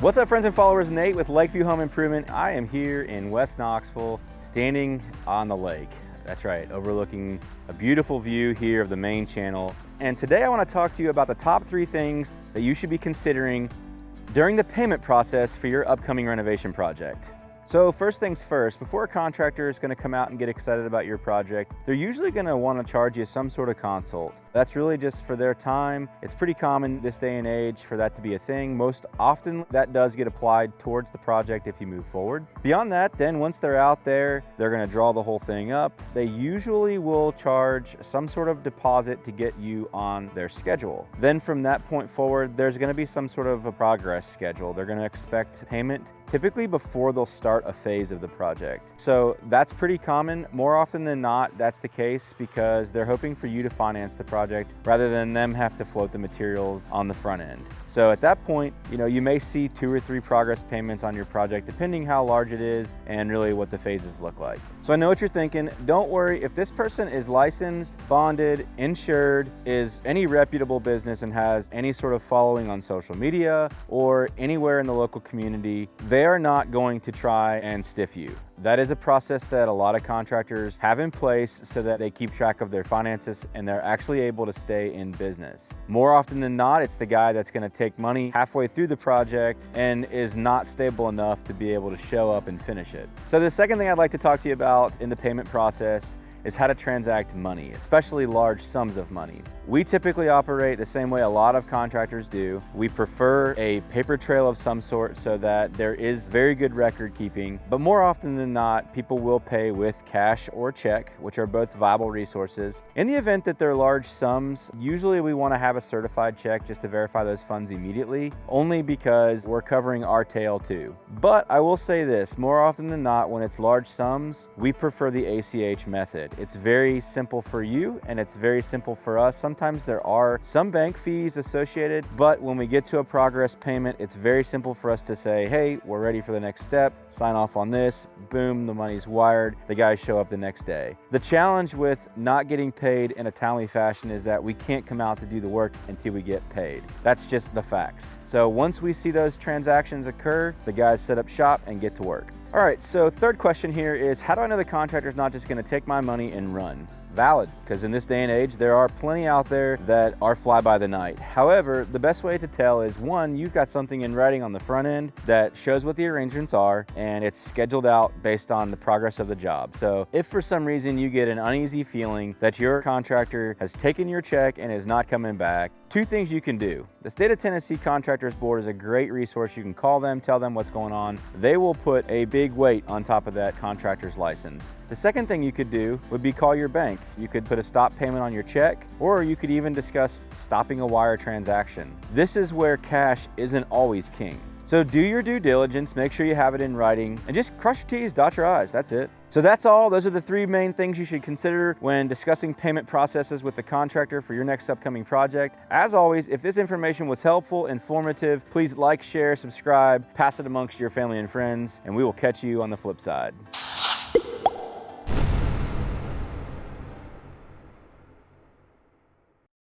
What's up, friends and followers? Nate with Lakeview Home Improvement. I am here in West Knoxville, standing on the lake. That's right, overlooking a beautiful view here of the main channel. And today I want to talk to you about the top 3 things that you should be considering during the payment process for your upcoming renovation project. So first things first, before a contractor is going to come out and get excited about your project, they're usually going to want to charge you some sort of consult. That's really just for their time. It's pretty common this day and age for that to be a thing. Most often that does get applied towards the project if you move forward. Beyond that, then once they're out there, they're going to draw the whole thing up. They usually will charge some sort of deposit to get you on their schedule. Then from that point forward, there's going to be some sort of a progress schedule. They're going to expect payment typically before they'll start a phase of the project. So that's pretty common. More often than not, that's the case because they're hoping for you to finance the project rather than them have to float the materials on the front end. So at that point, you may see 2 or 3 progress payments on your project, depending how large it is and really what the phases look like. So I know what you're thinking. Don't worry, if this person is licensed, bonded, insured, is any reputable business and has any sort of following on social media or anywhere in the local community, they are not going to try and stiff you. That is a process that a lot of contractors have in place so that they keep track of their finances and they're actually able to stay in business. More often than not, it's the guy that's going to take money halfway through the project and is not stable enough to be able to show up and finish it. So the second thing I'd like to talk to you about in the payment process is how to transact money, especially large sums of money. We typically operate the same way a lot of contractors do. We prefer a paper trail of some sort so that there is very good record keeping, but more often than not, people will pay with cash or check, which are both viable resources. In the event that they're large sums, usually we want to have a certified check just to verify those funds immediately, only because we're covering our tail too. But I will say this, more often than not, when it's large sums, we prefer the ACH method. It's very simple for you and it's very simple for us. Sometimes there are some bank fees associated, but when we get to a progress payment, it's very simple for us to say, hey, we're ready for the next step, sign off on this, boom, the money's wired, the guys show up the next day. The challenge with not getting paid in a timely fashion is that we can't come out to do the work until we get paid. That's just the facts. So once we see those transactions occur, the guys set up shop and get to work. All right, so third question here is, how do I know the contractor's not just gonna take my money and run? Valid, because in this day and age, there are plenty out there that are fly by the night. However, the best way to tell is, one, you've got something in writing on the front end that shows what the arrangements are and it's scheduled out based on the progress of the job. So if for some reason you get an uneasy feeling that your contractor has taken your check and is not coming back, 2 things you can do. The State of Tennessee Contractors Board is a great resource. You can call them, tell them what's going on. They will put a big weight on top of that contractor's license. The second thing you could do would be call your bank. You could put a stop payment on your check, or you could even discuss stopping a wire transaction. This is where cash isn't always king. So do your due diligence, make sure you have it in writing, and just cross your T's, dot your I's, that's it. So that's all. Those are the 3 main things you should consider when discussing payment processes with the contractor for your next upcoming project. As always, if this information was helpful, informative, please like, share, subscribe, pass it amongst your family and friends, and we will catch you on the flip side.